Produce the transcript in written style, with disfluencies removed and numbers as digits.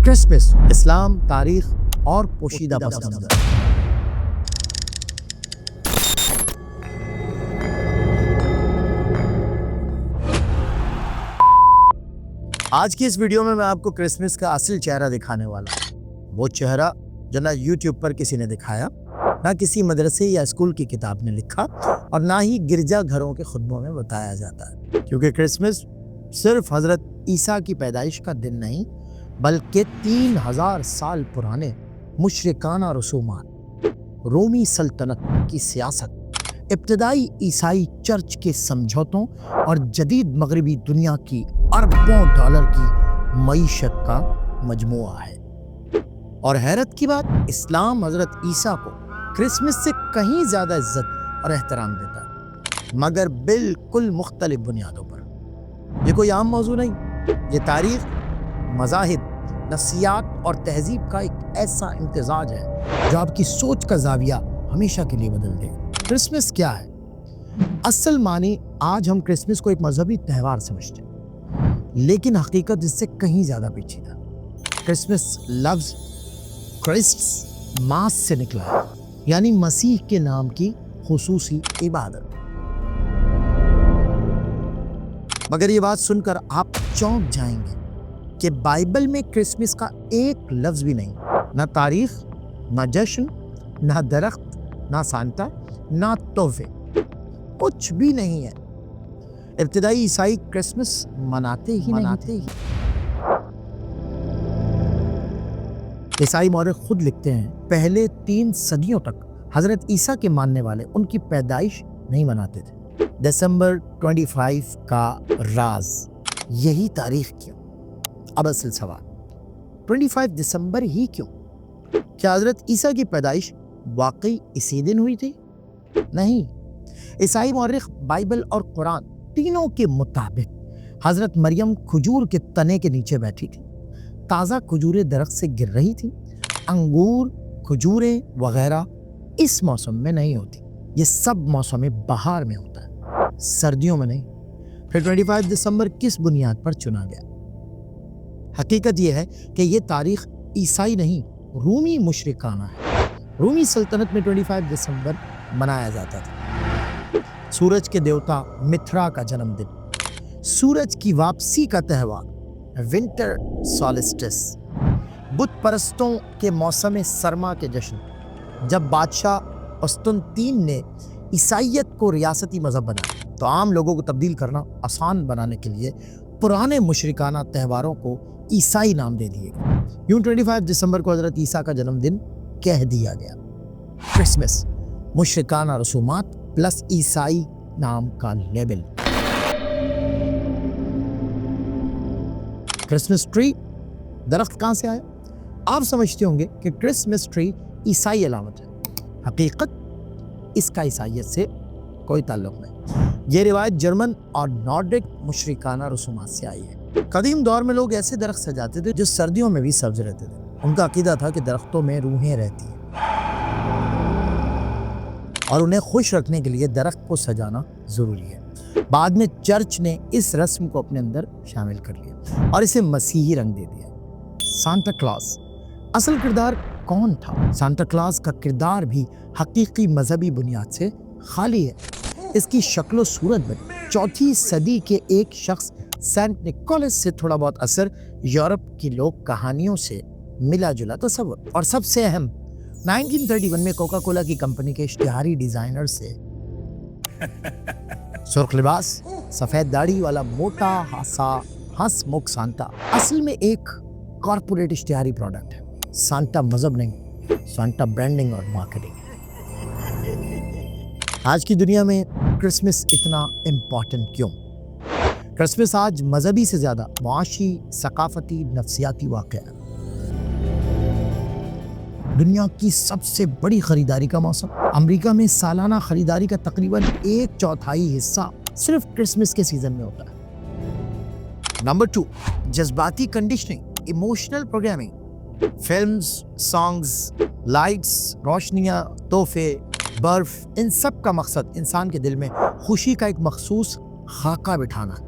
Christmas, اسلام، تاریخ اور پوشیدہ پس منظر۔ آج کی اس ویڈیو میں آپ کو کرسمس کا اصل چہرہ دکھانے والا ہوں۔ وہ چہرہ جو نہ یوٹیوب پر کسی نے دکھایا، نہ کسی مدرسے یا اسکول کی کتاب نے لکھا، اور نہ ہی گرجا گھروں کے خطبوں میں بتایا جاتا ہے۔ کیونکہ کرسمس صرف حضرت عیسیٰ کی پیدائش کا دن نہیں، بلکہ 3000 سال پرانے مشرکانہ رسومات، رومی سلطنت کی سیاست، ابتدائی عیسائی چرچ کے سمجھوتوں اور جدید مغربی دنیا کی اربوں ڈالر کی معیشت کا مجموعہ ہے۔ اور حیرت کی بات، اسلام حضرت عیسیٰ کو کرسمس سے کہیں زیادہ عزت اور احترام دیتا ہے، مگر بالکل مختلف بنیادوں پر۔ یہ کوئی عام موضوع نہیں، یہ تاریخ، مذاہب، نفسیات اور تہذیب کا ایک ایسا امتزاج ہے جو آپ کی سوچ کا زاویہ ہمیشہ کے لیے بدل دے گا۔ کرسمس کیا ہے؟ اصل معنی آج ہم کرسمس کو ایک مذہبی تہوار سمجھتے ہیں، لیکن حقیقت اس سے کہیں زیادہ پیچیدہ۔ کرسمس لفظ کرسٹس ماس سے نکلا ہے، یعنی مسیح کے نام کی خصوصی عبادت۔ مگر یہ بات سن کر آپ چونک جائیں گے کہ بائبل میں کرسمس کا ایک لفظ بھی نہیں، نہ تاریخ، نہ جشن، نہ درخت، نہ سانتا، نہ تحفے، کچھ بھی نہیں ہے۔ ابتدائی عیسائی کرسمس مناتے ہی نہیں۔ عیسائی مورخ خود لکھتے ہیں، پہلے 3 صدیوں تک حضرت عیسیٰ کے ماننے والے ان کی پیدائش نہیں مناتے تھے۔ دسمبر 25 کا راز، یہی تاریخ کیوں؟ اب اصل سوال، 25 دسمبر ہی کیوں؟ کیا حضرت عیسیٰ کی پیدائش واقعی اسی دن ہوئی تھی؟ نہیں، عیسائی مورخ بائبل اور قرآن تینوں کے مطابق حضرت مریم کھجور کے تنے کے نیچے بیٹھی تھی، تازہ کھجوریں درخت سے گر رہی تھیں۔ انگور، کھجوریں وغیرہ اس موسم میں نہیں ہوتی، یہ سب موسم بہار میں ہوتا ہے، سردیوں میں نہیں۔ پھر 25 دسمبر کس بنیاد پر چنا گیا؟ حقیقت یہ ہے کہ یہ تاریخ عیسائی نہیں، رومی مشرکانہ ہے۔ رومی سلطنت میں 25 دسمبر منایا جاتا تھا، سورج کے دیوتا متھرا کا جنم دن، سورج کی واپسی کا تہوار، ونٹر سولسٹس، بت پرستوں کے موسم سرما کے جشن۔ جب بادشاہ قسطنطین نے عیسائیت کو ریاستی مذہب بنایا تو عام لوگوں کو تبدیل کرنا آسان بنانے کے لیے پرانے مشرکانہ تہواروں کو عیسائی نام دے دیے گئے۔ یوں 25 دسمبر کو حضرت عیسیٰ کا جنم دن کہہ دیا گیا۔ کرسمس مشرکانہ رسومات پلس عیسائی نام کا لیبل۔ کرسمس ٹری، درخت کہاں سے آیا؟ آپ سمجھتے ہوں گے کہ کرسمس ٹری عیسائی علامت ہے۔ حقیقت اس کا عیسائیت سے کوئی تعلق نہیں۔ یہ روایت جرمن اور نارڈک مشرکانہ رسومات سے آئی ہے۔ قدیم دور میں لوگ ایسے درخت سجاتے تھے جو سردیوں میں بھی سبز رہتے تھے۔ ان کا عقیدہ تھا کہ درختوں میں روحیں رہتی ہیں اور انہیں خوش رکھنے کے لیے درخت کو سجانا ضروری ہے۔ بعد میں چرچ نے اس رسم کو اپنے اندر شامل کر لیا اور اسے مسیحی رنگ دے دیا۔ سانتا کلاس، اصل کردار کون تھا؟ سانتا کلاس کا کردار بھی حقیقی مذہبی بنیاد سے خالی ہے۔ اس کی شکل و صورت بنی 4 صدی کے ایک شخص سینٹ نکولس سے تھوڑا بہت اثر، یورپ کی لوگ کہانیوں سے ملا جلا تصور، اور سب سے اہم 1931 میں کوکا کولا کی کمپنی کے اشتہاری ڈیزائنر سے سرخ لباس، سفید داڑھی والا موٹا سا ہنس مکھ سانتا اصل میں ایک کارپوریٹ اشتہاری پروڈکٹ ہے۔ سانتا مذہب نہیں، سانتا برانڈنگ اور مارکیٹنگ۔ آج کی دنیا میں کرسمس اتنا امپورٹنٹ کیوں؟ کرسمس آج مذہبی سے زیادہ معاشی، ثقافتی، نفسیاتی واقعہ ہے۔ دنیا کی سب سے بڑی خریداری کا موسم، امریکہ میں سالانہ خریداری کا تقریباً 1/4 حصہ صرف کرسمس کے سیزن میں ہوتا ہے۔ نمبر 2، جذباتی conditioning, emotional programming, films, songs, lights, روشنیاں، تحفے، برف، ان سب کا مقصد انسان کے دل میں خوشی کا ایک مخصوص خاکہ بٹھانا ہے۔